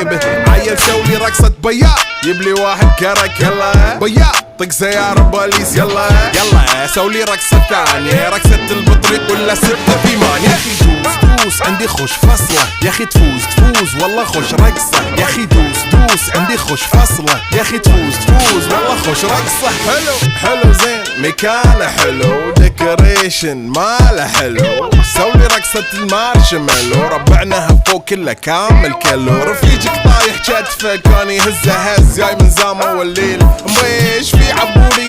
جيبه. عيل سولي رقصة بياع، يبلي واحد كرك يلا بياع، طق سيارة بوليس يلا يلا. سولي رقصة ثانية، رقصة البطريق ولا 6 في 8. يا اخي دوس عندي خوش فصلة، يا اخي تفوز والله خوش رقصة. يا اخي دوس عندي خوش فصلة، يا اخي تفوز والله خوش رقصة. حلو زين مكانه حلو، ديكوريشن ماله حلو. سولي رقصة المارشميلو، ربعناها فوق كله كامل كيلو. رفيجك طايح كتفه كان يهزه هز، جاي من زامه والليل مبيش في عبوري.